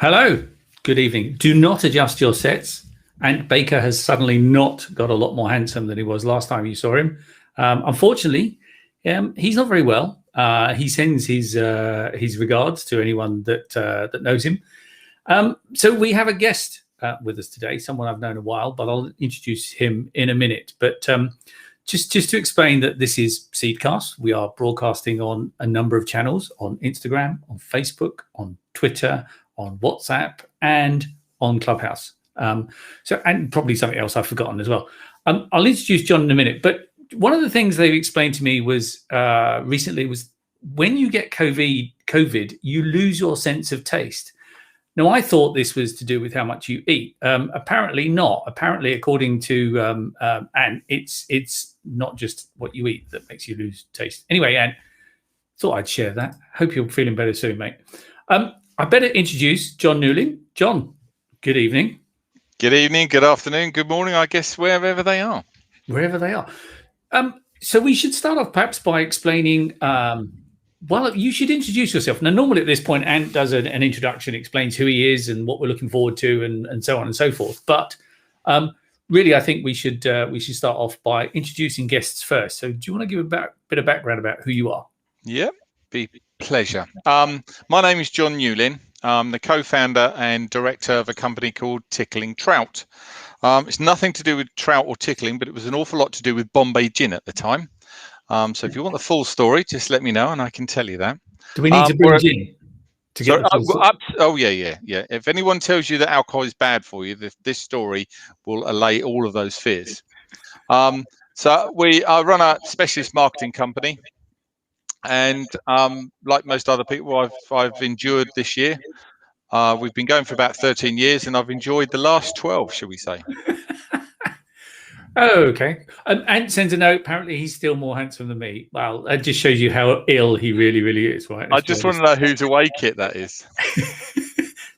Hello, good evening. Do not adjust your sets. Ant Baker has suddenly not got a lot more handsome than he was last time you saw him. Unfortunately, he's not very well. He sends his regards to anyone that knows him. So we have a guest with us today, someone I've known a while, but I'll introduce him in a minute. But just to explain that this is Seedcast, we are broadcasting on a number of channels, on Instagram, on Facebook, on Twitter, on WhatsApp, and on Clubhouse. And probably something else I've forgotten as well. I'll introduce John in a minute, but one of the things they've explained to me was recently was when you get COVID, you lose your sense of taste. Now, I thought this was to do with how much you eat. Apparently not. Apparently, according to Ant, it's not just what you eat that makes you lose taste. Anyway, Ant, thought I'd share that. Hope you're feeling better soon, mate. I better introduce John Newlyn. John, good evening. Good evening, good afternoon, good morning, I guess, wherever they are. Wherever they are. So we should start off perhaps by explaining, well, you should introduce yourself. Now, normally at this point, Ant does an introduction, explains who he is and what we're looking forward to and so on and so forth. But really, I think we should start off by introducing guests first. So do you want to give a bit of background about who you are? Yeah, be pleasure. My name is John Newlyn. I'm the co-founder and director of a company called Tickling Trout. It's nothing to do with trout or tickling, but it was an awful lot to do with Bombay gin at the time. So if you want the full story, just let me know and I can tell you that. Do we need to bring gin to get the full story? Oh, yeah. If anyone tells you that alcohol is bad for you, this story will allay all of those fears. So I run a specialist marketing company. And like most other people, I've endured this year. We've been going for about 13 years, and I've enjoyed the last 12, shall we say? Oh, okay. Ant sends a note. Apparently, he's still more handsome than me. Well, that just shows you how ill he really, really is, right? I just want to know whose away kit that is.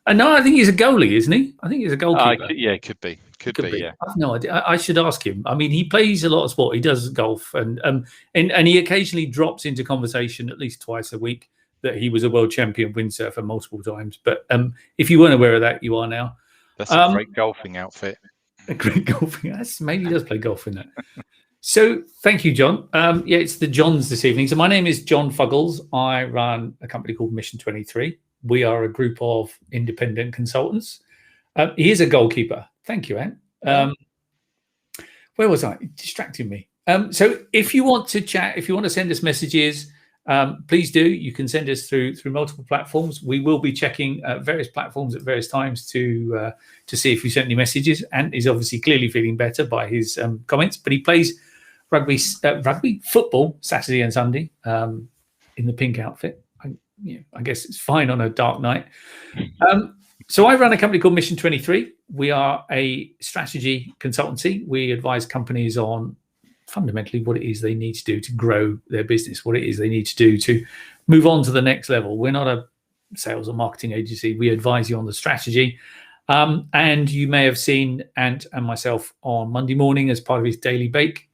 No, I think he's a goalie, isn't he? I think he's a goalkeeper. Yeah, could be. Could be. Yeah. I've no idea. I should ask him. I mean, he plays a lot of sport. He does golf, and he occasionally drops into conversation at least twice a week that he was a world champion windsurfer multiple times. But if you weren't aware of that, you are now. That's a great golfing outfit. A great golfing. Maybe he does play golf in that. So thank you, John. Yeah, it's the Johns this evening. So my name is John Fuggles. I run a company called Mission 23. We are a group of independent consultants. He is a goalkeeper. Thank you, Ant. Where was I? Distracting me. So if you want to chat, if you want to send us messages, please do. You can send us through multiple platforms. We will be checking various platforms at various times to see if we sent any messages. Ant is obviously clearly feeling better by his comments, but he plays rugby football Saturday and Sunday in the pink outfit. I guess it's fine on a dark night. So I run a company called Mission 23. We are a strategy consultancy. We advise companies on fundamentally what it is they need to do to grow their business, what it is they need to do to move on to the next level. We're not a sales or marketing agency. We advise you on the strategy. And you may have seen Ant and myself on Monday morning as part of his Daily Bake.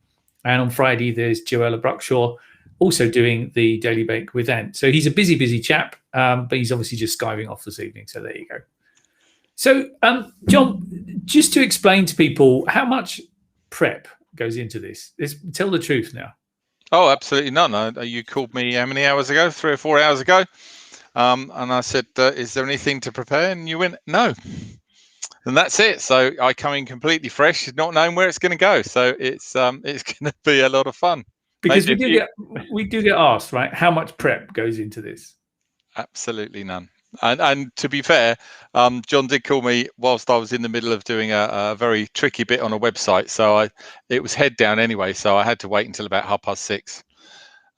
And on Friday, there's Joella Bruckshaw also doing the Daily Bake with Ant. So he's a busy chap, but he's obviously just skiving off this evening. So there you go. So, John, just to explain to people how much prep goes into this. Tell the truth now. Oh, absolutely none. You called me how many hours ago? 3 or 4 hours ago. And I said, is there anything to prepare? And you went, no. And that's it. So I come in completely fresh, not knowing where it's going to go. So it's going to be a lot of fun. Because we do get asked, right? How much prep goes into this? Absolutely none. And to be fair, John did call me whilst I was in the middle of doing a very tricky bit on a website. So it was head down anyway. So I had to wait until about 6:30.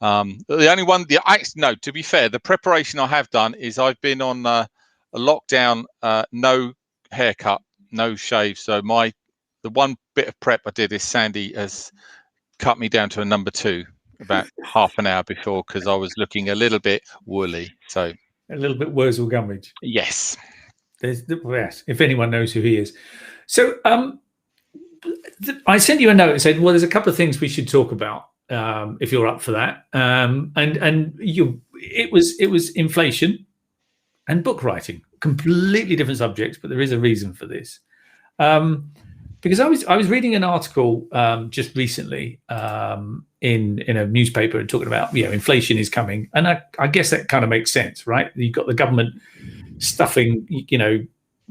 The only one, to be fair, the preparation I have done is I've been on a lockdown, no haircut, no shave. So the one bit of prep I did is Sandy has cut me down to a number 2 about half an hour before because I was looking a little bit woolly. So. A little bit Wurzel Gummidge. Yes. Yes, if anyone knows who he is. So I sent you a note and said, well, there's a couple of things we should talk about if you're up for that. It was inflation and book writing. completely different subjects, but there is a reason for this. Because I was reading an article just recently in a newspaper and talking about inflation is coming, and I guess that kind of makes sense, right? You've got the government stuffing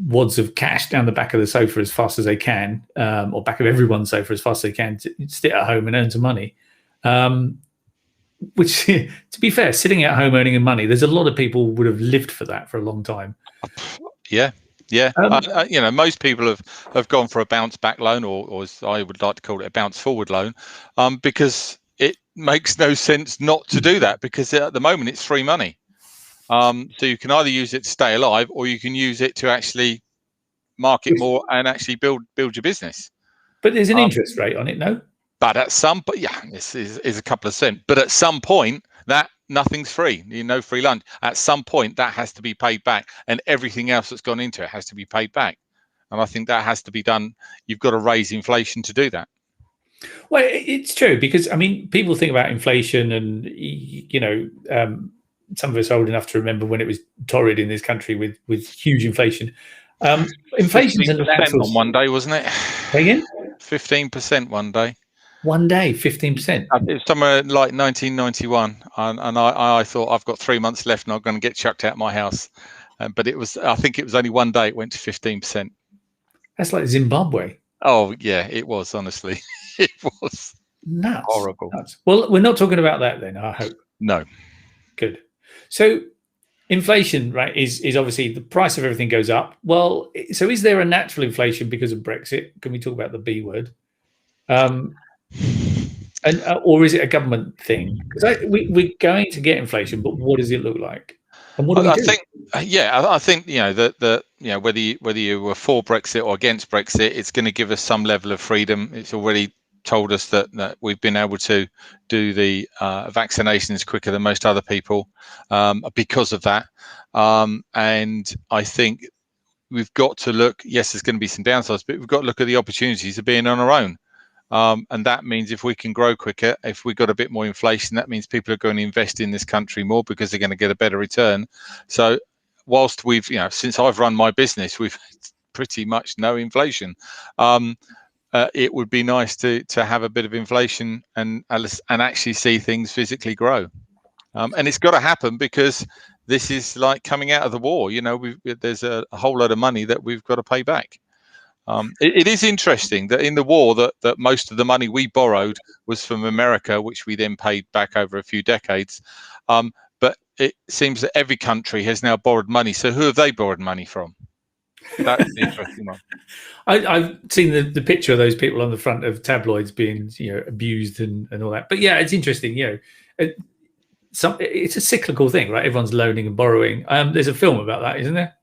wads of cash down the back of the sofa as fast as they can, or back of everyone's sofa as fast as they can to sit at home and earn some money. Which, to be fair, sitting at home earning money, there's a lot of people would have lived for that for a long time. Yeah. Most people have gone for a bounce back loan, or as I would like to call it, a bounce forward loan, because it makes no sense not to do that, because at the moment it's free money. So you can either use it to stay alive, or you can use it to actually market more and actually build your business. But there's an interest rate on it, no? But at some point, this is a couple of cents. But at some point, that nothing's free. No free lunch. At some point, that has to be paid back, and everything else that's gone into it has to be paid back. And I think that has to be done. You've got to raise inflation to do that. Well, it's true, because people think about inflation, and some of us are old enough to remember when it was torrid in this country with huge inflation. Inflation's a natural on one day, wasn't it? Again, 15% one day. One day, 15%. It's somewhere like 1991, and I thought I've got 3 months left and I'm going to get chucked out of my house. But I think it was only one day it went to 15%. That's like Zimbabwe. Oh yeah, it was, honestly. It was nuts. Horrible. Nuts. Well, we're not talking about that then, I hope. No. Good. So inflation, right, is obviously the price of everything goes up. Well, so is there a natural inflation because of Brexit? Can we talk about the B word? Or is it a government thing? Because we're going to get inflation, but what does it look like? And what do we do? I think that whether you were for Brexit or against Brexit, it's going to give us some level of freedom. It's already told us that we've been able to do the vaccinations quicker than most other people because of that. And I think we've got to look. Yes, there's going to be some downsides, but we've got to look at the opportunities of being on our own. And that means if we can grow quicker, if we got a bit more inflation, that means people are going to invest in this country more because they're going to get a better return. So whilst we've, since I've run my business, we've pretty much no inflation. It would be nice to have a bit of inflation and actually see things physically grow. And it's got to happen, because this is like coming out of the war. There's a whole lot of money that we've got to pay back. It is interesting that in the war that most of the money we borrowed was from America, which we then paid back over a few decades. But it seems that every country has now borrowed money. So who have they borrowed money from? That's the interesting one. I've seen the picture of those people on the front of tabloids being abused and all that. But yeah, it's interesting. It's a cyclical thing, right? Everyone's loaning and borrowing. There's a film about that, isn't there?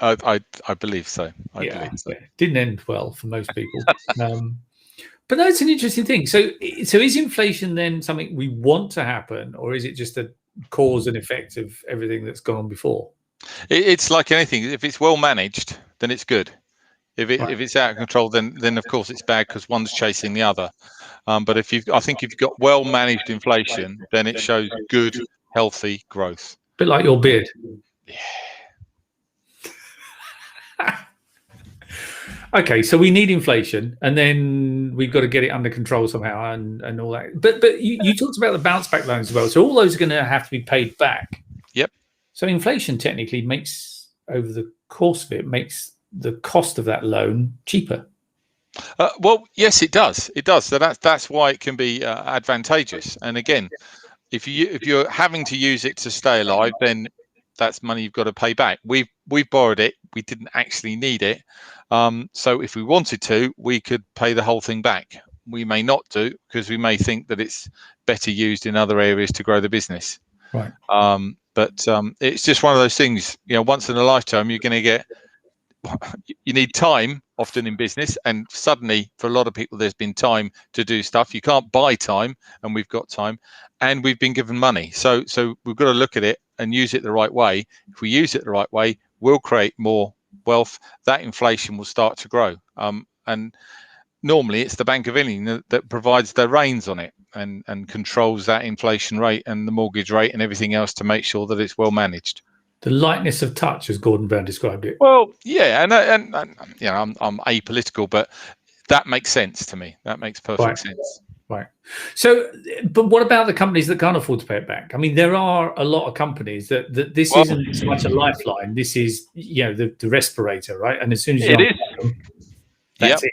I believe so. I believe so. Yeah. Didn't end well for most people. But no, it's an interesting thing. So is inflation then something we want to happen, or is it just a cause and effect of everything that's gone on before? It's like anything. If it's well managed, then it's good. If it's out of control, then of course it's bad, because one's chasing the other. But I think if you've got well managed inflation, then it shows good, healthy growth. A bit like your beard. Yeah. Okay, so we need inflation, and then we've got to get it under control somehow, and all that. But you talked about the bounce back loans as well. So all those are going to have to be paid back. Yep. So inflation technically makes, over the course of it, makes the cost of that loan cheaper. Well, yes, it does. It does. So that's why it can be advantageous. And again, if you're having to use it to stay alive, then that's money you've got to pay back. We've borrowed it. We didn't actually need it. So if we wanted to, we could pay the whole thing back. We may not do, because we may think that it's better used in other areas to grow the business. Right. But it's just one of those things. Once in a lifetime, you're going to get. You need time often in business, and suddenly for a lot of people there's been time to do stuff. You can't buy time, and we've got time, and we've been given money. So we've got to look at it and use it the right way. If we use it the right way, we'll create more wealth. That inflation will start to grow. And normally it's the Bank of England that provides the reins on it and controls that inflation rate and the mortgage rate and everything else to make sure that it's well managed. The lightness of touch, as Gordon Brown described it. Well, yeah, and you know, I'm apolitical, but that makes sense to me. That makes perfect sense. Right. So, but what about the companies that can't afford to pay it back? I mean, there are a lot of companies that this isn't so much a lifeline. This is, the respirator, right? And as soon as you're that's it.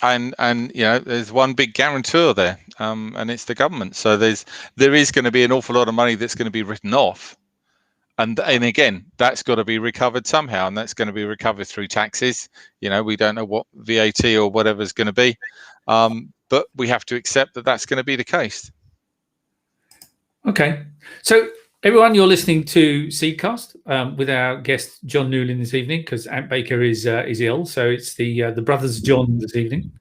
And there's one big guarantor there, and it's the government. So there is going to be an awful lot of money that's going to be written off, and again, that's got to be recovered somehow, and that's going to be recovered through taxes. We don't know what VAT or whatever is going to be, but we have to accept that that's going to be the case. Okay, so everyone, you're listening to Seedcast with our guest John Newlyn this evening, because Ant Baker is ill, so it's the brothers John this evening.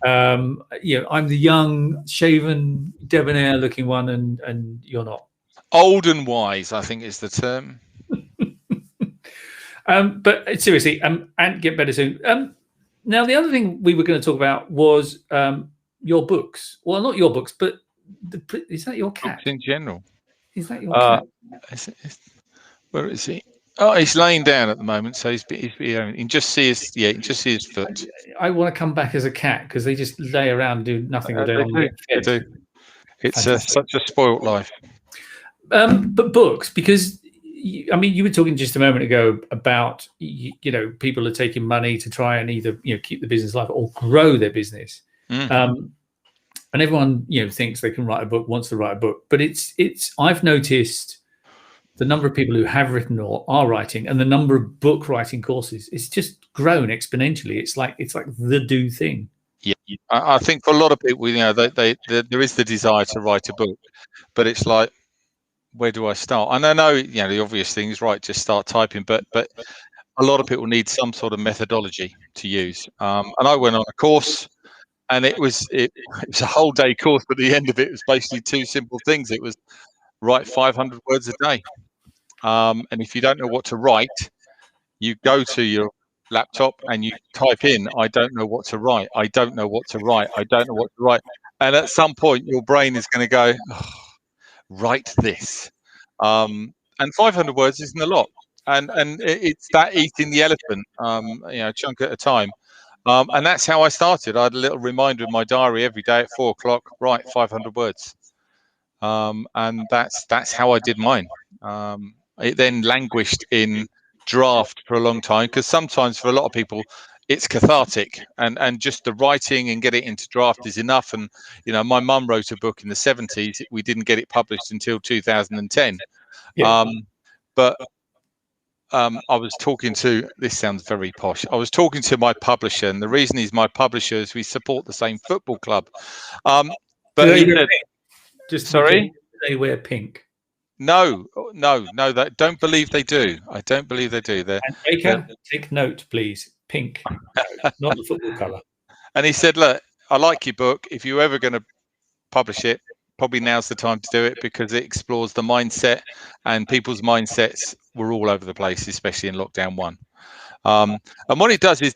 I'm the young, shaven, debonair-looking one, and you're not. Old and wise, I think, is the term. But seriously, and get better soon. Now, the other thing we were going to talk about was your books. Well, not your books, but is that your cat? Books in general. Is that your cat? Where is he? Oh, he's laying down at the moment, so you can just see his foot. I want to come back as a cat because they just lay around and do nothing all day long. They do. It's such a spoilt life. But books, because you were talking just a moment ago about people are taking money to try and either keep the business alive or grow their business, and everyone thinks they can write a book, wants to write a book, but it's I've noticed the number of people who have written or are writing, and the number of book writing courses, it's just grown exponentially. It's like the do thing. Yeah, I think for a lot of people, there is the desire to write a book, but it's like, where do I start? And I know, the obvious thing is, right, just start typing, but a lot of people need some sort of methodology to use. And I went on a course, and it was a whole day course, but the end of it was basically two simple things. It was write 500 words a day. And if you don't know what to write, you go to your laptop and you type in, I don't know what to write. I don't know what to write. I don't know what to write. And at some point, your brain is going to go, write this. And 500 words isn't a lot. And it's that eating the elephant, a chunk at a time. And that's how I started. I had a little reminder in my diary every day at 4:00, write 500 words. And that's how I did mine. It then languished in draft for a long time, because sometimes for a lot of people it's cathartic, and just the writing and get it into draft is enough. And my mum wrote a book in the 70s. We didn't get it published until 2010. But I was talking to, this sounds very posh, I was talking to my publisher, and the reason he's my publisher is we support the same football club. But he said, just sorry, they wear pink. No, that don't believe they do. I don't believe they do. Baker, take note, please. Pink, not the football colour. And he said, look, I like your book. If you're ever going to publish it, probably now's the time to do it, because it explores the mindset, and people's mindsets were all over the place, especially in lockdown 1. And what it does is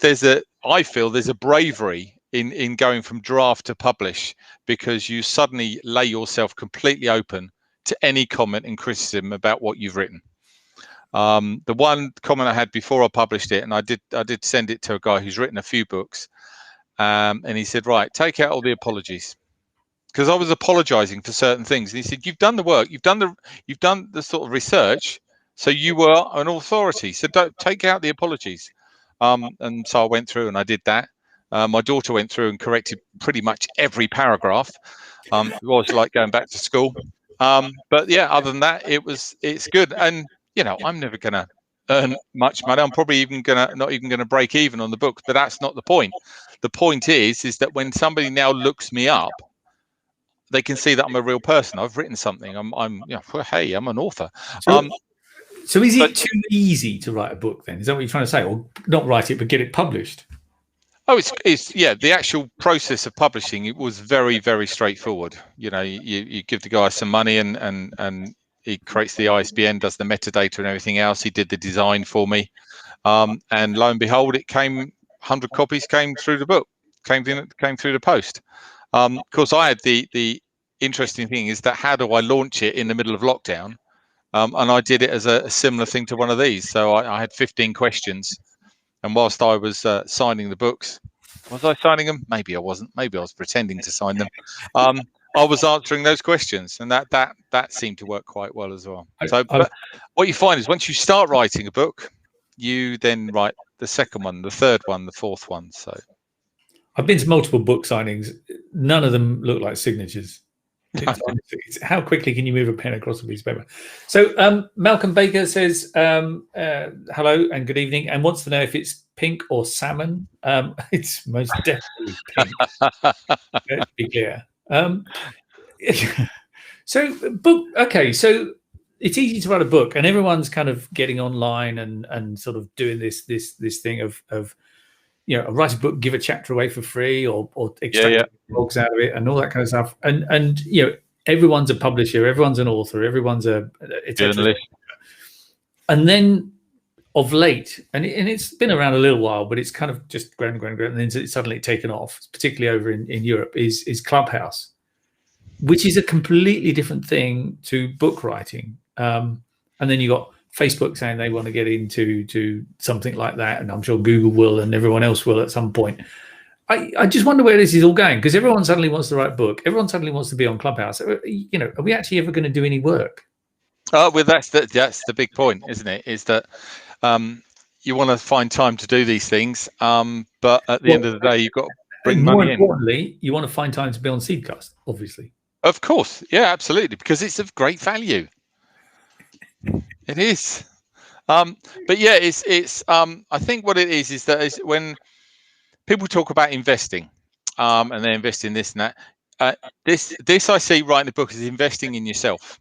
I feel there's a bravery in going from draft to publish, because you suddenly lay yourself completely open to any comment and criticism about what you've written. The one comment I had before I published it, and I did send it to a guy who's written a few books, and he said, right, take out all the apologies, because I was apologizing for certain things. And he said, you've done the work, you've done the sort of research, so you were an authority, so don't take out the apologies. And so I went through and I did that. My daughter went through and corrected pretty much every paragraph. It was like going back to school. But yeah, other than that, it's good. And I'm never going to earn much money. I'm probably not even going to break even on the book, but that's not the point. The point is that when somebody now looks me up, they can see that I'm a real person. I've written something. Hey, I'm an author. So is it too easy to write a book then? Is that what you're trying to say? Or not write it, but get it published? Oh, it's the actual process of publishing, it was very, very straightforward. You give the guy some money, and he creates the ISBN, does the metadata and everything else. He did the design for me, and lo and behold, 100 copies came through the book, came through the post. Of course, I had the interesting thing is that, how do I launch it in the middle of lockdown? and I did it as a similar thing to one of these. So I had 15 questions, and whilst I was signing the books, was I signing them? Maybe I wasn't. Maybe I was pretending to sign them. I was answering those questions, and that seemed to work quite well as well. So, but what you find is once you start writing a book, you then write the second one, the third one, the fourth one. So I've been to multiple book signings. None of them look like signatures. It's how quickly can you move a pen across a piece of paper? So Malcolm Baker says hello and good evening, and wants to know if it's pink or salmon. It's most definitely pink. Let's be clear. So book. Okay, so it's easy to write a book, and everyone's kind of getting online and sort of doing this thing of write a book, give a chapter away for free, or extract blogs out of it, and all that kind of stuff. And everyone's a publisher, everyone's an author, everyone's a journalist. And then of late, and it's been around a little while, but it's kind of just grown, and then it's suddenly taken off, particularly over in Europe, is Clubhouse, which is a completely different thing to book writing. And then you got Facebook saying they want to get into something like that, and I'm sure Google will, and everyone else will at some point. I just wonder where this is all going, because everyone suddenly wants to write a book. Everyone suddenly wants to be on Clubhouse. Are we actually ever going to do any work? Well, that's the big point, isn't it? Is that you want to find time to do these things, but at the end of the day, you've got to bring money in. More importantly, you want to find time to be on Seedcast, obviously. Of course, yeah, absolutely, because it's of great value. It is, but yeah, it's. I think what it is that is when people talk about investing, and they invest in this and that. This I see writing a book is investing in yourself,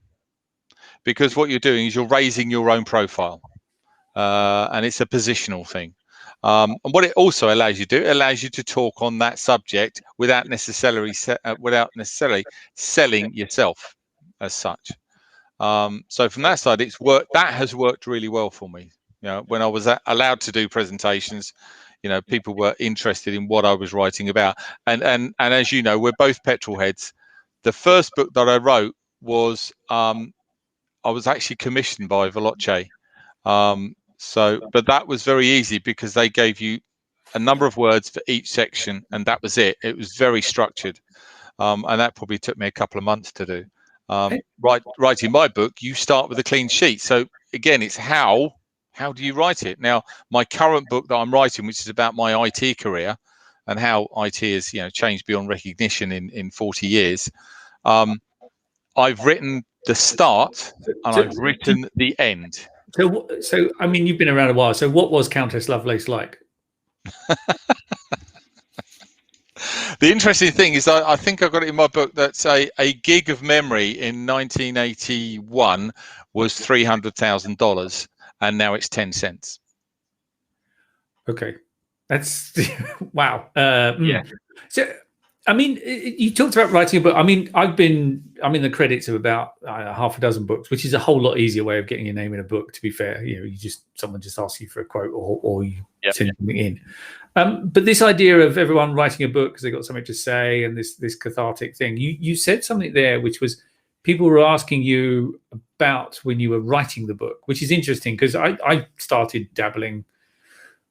because what you're doing is you're raising your own profile, and it's a positional thing. And what it also allows you to do, it allows you to talk on that subject without necessarily selling yourself as such. So from that side, it's worked. That has worked really well for me. When I was allowed to do presentations, people were interested in what I was writing about. And as you know, we're both petrol heads. The first book that I wrote was I was actually commissioned by Veloce. But that was very easy because they gave you a number of words for each section, and that was it. It was very structured, and that probably took me a couple of months to do. Writing my book, you start with a clean sheet. So again, it's how do you write it? Now, my current book that I'm writing, which is about my IT career and how IT has changed beyond recognition in 40 years. I've written the start and I've written the end. So I mean, you've been around a while. So what was Countess Lovelace like? The interesting thing is I think I got it in my book that a gig of memory in 1981 was $300,000, and now it's 10 cents. Okay, that's wow. Yeah. So I mean, you talked about writing a book. I mean, I'm in the credits of about half a dozen books, which is a whole lot easier way of getting your name in a book. To be fair, someone just asks you for a quote, or you send something in. But this idea of everyone writing a book because they got something to say, and this cathartic thing, you said something there, which was people were asking you about when you were writing the book, which is interesting because I started dabbling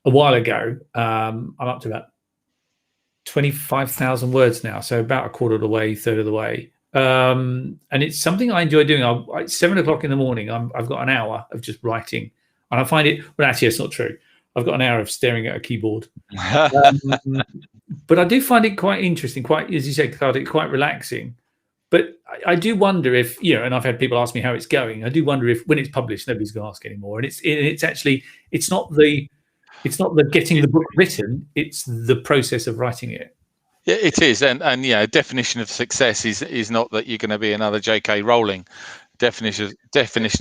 a while ago. I'm up to about 25,000 words now, so about a quarter of the way, third of the way, and it's something I enjoy doing. It's 7 o'clock in the morning. I've got an hour of just writing, and I find it. Well, actually, it's not true. I've got an hour of staring at a keyboard, but I do find it quite interesting, quite, as you say, cathartic, quite relaxing. But I do wonder if and I've had people ask me how it's going. I do wonder if when it's published, nobody's going to ask anymore. And it's not the getting the book written, it's the process of writing it. Yeah, it is. And a definition of success is not that you're going to be another J.K. Rowling. Definition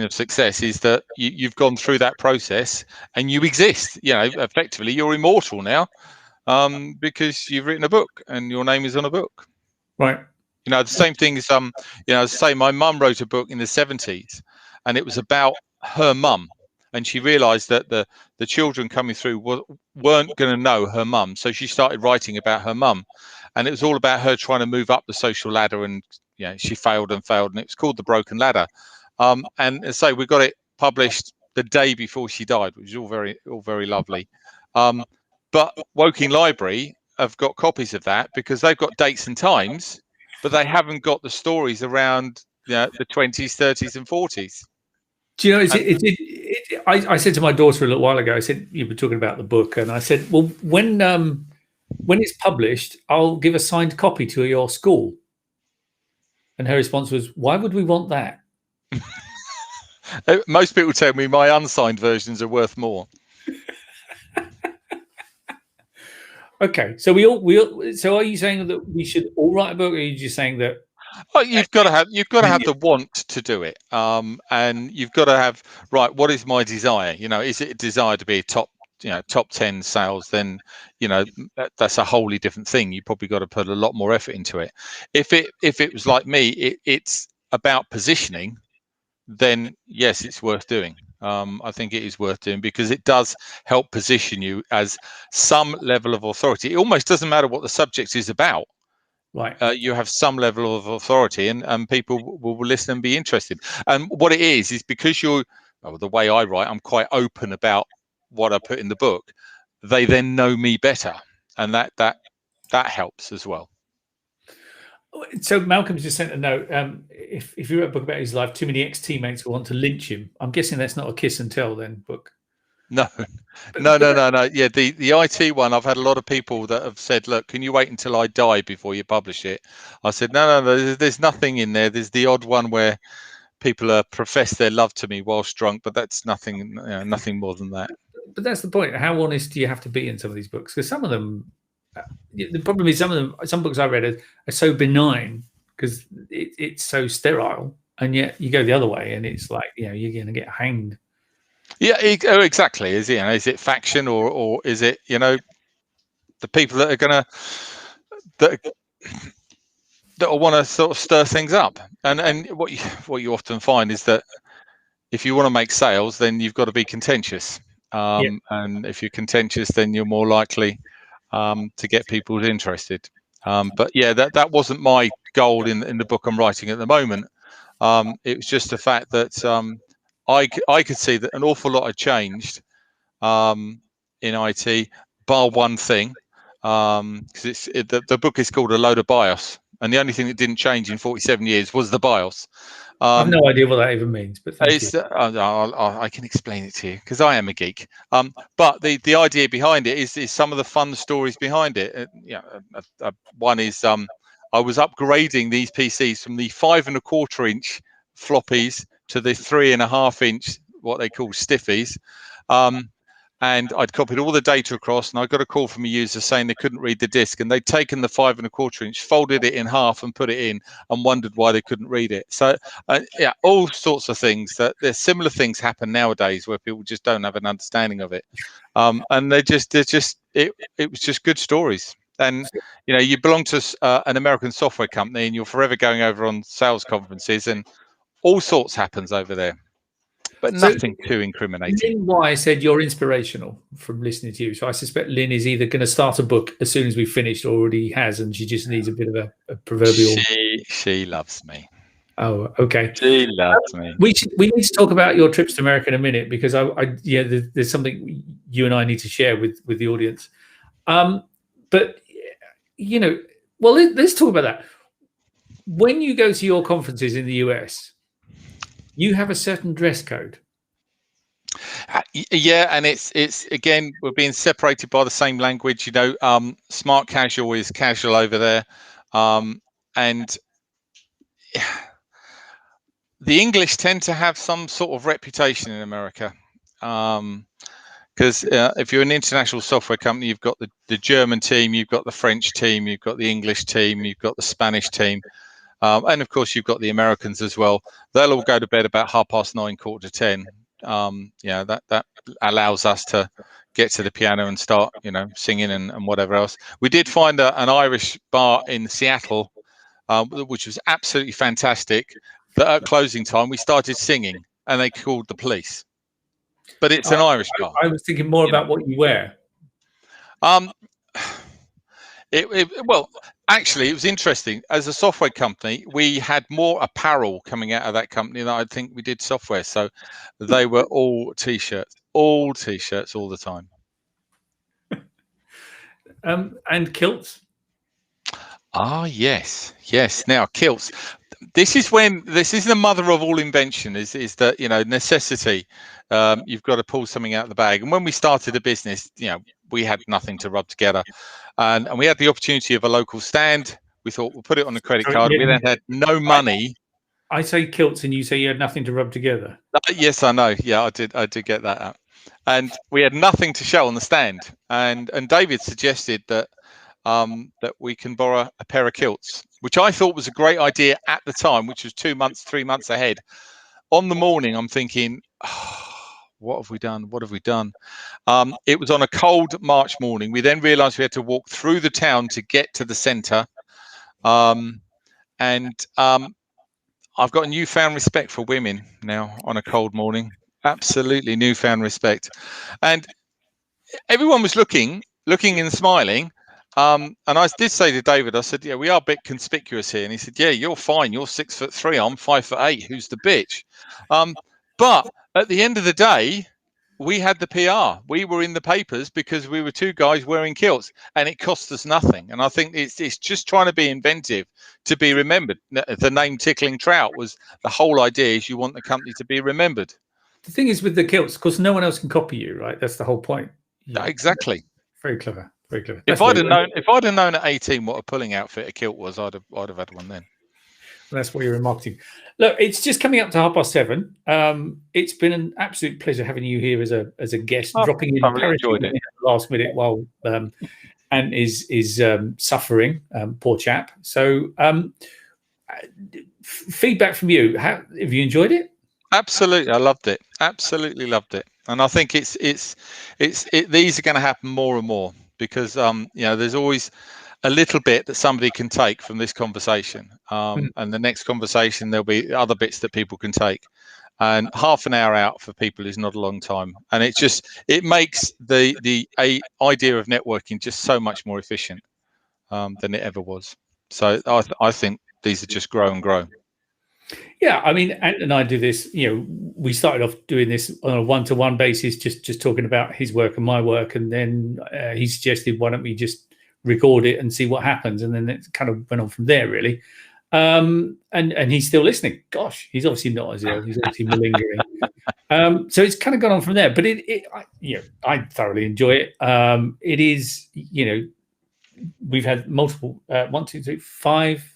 of success is that you've gone through that process and you exist. Effectively, you're immortal now, because you've written a book and your name is on a book. Right. The same thing as my mum wrote a book in the 70s, and it was about her mum. And she realised that the children coming through weren't going to know her mum, so she started writing about her mum, and it was all about her trying to move up the social ladder. And she failed, and it was called The Broken Ladder. And so we got it published the day before she died, which is all very lovely. But Woking Library have got copies of that because they've got dates and times, but they haven't got the stories around the 20s, 30s, and 40s. Do you know, I said to my daughter a little while ago, I said, you were talking about the book, and I said, well, when it's published, I'll give a signed copy to your school. And her response was, why would we want that? Most people tell me my unsigned versions are worth more. Okay, so so are you saying that we should all write a book, or are you just saying that? Oh, you've got to have the want to do it, and you've got to have, right, what is my desire? Is it a desire to be a top 10 sales? Then that's a wholly different thing. You probably got to put a lot more effort into it. If it was like me, it's about positioning, then yes, it's worth doing. I think it is worth doing because it does help position you as some level of authority. It almost doesn't matter what the subject is about. Right. You have some level of authority, and people will listen and be interested. And what it is because the way I write, I'm quite open about what I put in the book. They then know me better, and that helps as well. So Malcolm's just sent a note. If you wrote a book about his life, too many ex-teammates will want to lynch him. I'm guessing that's not a kiss and tell then book. No. Yeah, the IT one, I've had a lot of people that have said, look, can you wait until I die before you publish it? I said, no, there's nothing in there. There's the odd one where people profess their love to me whilst drunk, but that's nothing more than that. But that's the point. How honest do you have to be in some of these books? Because some of them, the problem is some books I read are so benign because it's so sterile, and yet you go the other way and it's like, you're going to get hanged. Yeah, exactly. Is it faction or is it the people that are gonna that will want to sort of stir things up? And what you often find is that if you want to make sales, then you've got to be contentious. And if you're contentious, then you're more likely to get people interested. But yeah, that wasn't my goal in the book I'm writing at the moment. It was just the fact that I could see that an awful lot had changed in IT, bar one thing, because the book is called A Load of BIOS, and the only thing that didn't change in 47 years was the BIOS. I have no idea what that even means, but thank you. I can explain it to you because I am a geek. But the idea behind it is some of the fun stories behind it. One is I was upgrading these PCs from the 5.25 inch floppies to the 3.5 inch, what they call stiffies. And I'd copied all the data across, and I got a call from a user saying they couldn't read the disk, and they'd taken the 5.25 inch, folded it in half, and put it in, and wondered why they couldn't read it. So, all sorts of things. There's similar things happen nowadays where people just don't have an understanding of it, and it was just good stories. And you belong to an American software company, and you're forever going over on sales conferences, and all sorts happens over there. But nothing too incriminating. Lynn Y said you're inspirational from listening to you. So I suspect Lynn is either going to start a book as soon as we've finished, or already has, and she just needs a bit of a proverbial. She loves me. Oh, okay. She loves me. We need to talk about your trips to America in a minute because there's something you and I need to share with the audience. But let's talk about that. When you go to your conferences in the US, you have a certain dress code. Yeah, and it's again, we're being separated by the same language. Smart casual is casual over there, and the English tend to have some sort of reputation in America. Because if you're an international software company, you've got the German team, you've got the French team, you've got the English team, you've got the Spanish team. And of course, you've got the Americans as well. They'll all go to bed about 9:30, 9:45. That allows us to get to the piano and start, singing and whatever else. We did find an Irish bar in Seattle, which was absolutely fantastic. That at closing time, we started singing, and they called the police. But it's an Irish bar. I was thinking more about what you wear. Well, actually, it was interesting. As a software company, we had more apparel coming out of that company than I think we did software. So they were all t-shirts all the time. And kilts. Ah, yes. Now, kilts. This is the mother of all invention. Is that necessity? You've got to pull something out of the bag. And when we started a business, we had nothing to rub together, and we had the opportunity of a local stand. We thought we'll put it on a credit card. We then had no money. I say kilts, and you say you had nothing to rub together. Yes, I know. Yeah, I did get that out. And we had nothing to show on the stand. And David suggested that we can borrow a pair of kilts, which I thought was a great idea at the time, which was 2 months, 3 months ahead. On the morning, I'm thinking, what have we done? What have we done? It was on a cold March morning. We then realized we had to walk through the town to get to the center. I've got a newfound respect for women now on a cold morning. Absolutely newfound respect. And everyone was looking and smiling. And I did say to David, I said, yeah, we are a bit conspicuous here. And he said, yeah, you're fine. You're 6'3". I'm 5'8". Who's the bitch? But at the end of the day, we had the PR. We were in the papers because we were two guys wearing kilts, and it cost us nothing. And I think it's just trying to be inventive to be remembered. The name Tickling Trout was the whole idea, is you want the company to be remembered. The thing is with the kilts, of course, no one else can copy you, right? That's the whole point. Yeah, exactly. Very clever. Very clever. If I'd have known at 18 what a pulling outfit a kilt was, I'd have had one then. That's why you're in marketing. Look, it's just coming up to 7:30. It's been an absolute pleasure having you here as a guest, dropping in really enjoyed it. At the last minute while Ant is suffering, poor chap. So feedback from you. Have you enjoyed it? Absolutely, I loved it. Absolutely loved it. And I think these are going to happen more and more, because there's always a little bit that somebody can take from this conversation, and the next conversation there'll be other bits that people can take, and half an hour out for people is not a long time, and it makes the idea of networking just so much more efficient than it ever was. So I think these are just grow and grow. Yeah, I mean, Ant and I do this. We started off doing this on a one-to-one basis, just talking about his work and my work, and then he suggested, why don't we just record it and see what happens? And then it kind of went on from there, really. And he's still listening. Gosh, he's obviously not as ill. He's obviously malingering. So it's kind of gone on from there. But I thoroughly enjoy it. It is, we've had multiple 1, 2, 3, 5,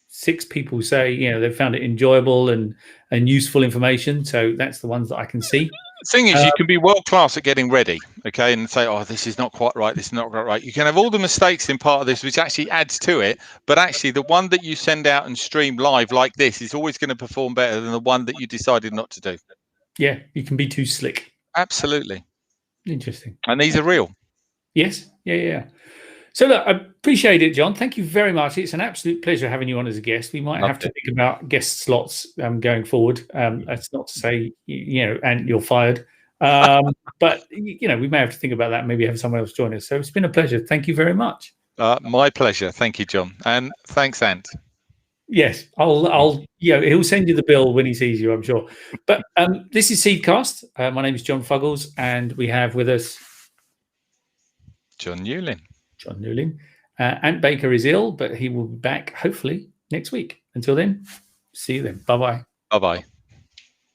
6 people say they found it enjoyable and useful information. So that's the ones that I can see. The thing is, you can be world class at getting ready, okay, and say, oh, this is not quite right, this is not quite right. You can have all the mistakes in part of this, which actually adds to it, but actually the one that you send out and stream live like this is always going to perform better than the one that you decided not to do. Yeah, you can be too slick. Absolutely. Interesting. And these are real. Yes. Yeah. So look, I appreciate it, John. Thank you very much. It's an absolute pleasure having you on as a guest. We might have to think about guest slots going forward. That's not to say, and you're fired. But, we may have to think about that. Maybe have someone else join us. So it's been a pleasure. Thank you very much. My pleasure. Thank you, John. And thanks, Ant. Yes, he'll send you the bill when he sees you, I'm sure. But this is Seedcast. My name is John Fuggles, and we have with us John Newlyn. Ant Baker is ill, but he will be back hopefully next week. Until then, see you then. Bye-bye. Bye-bye.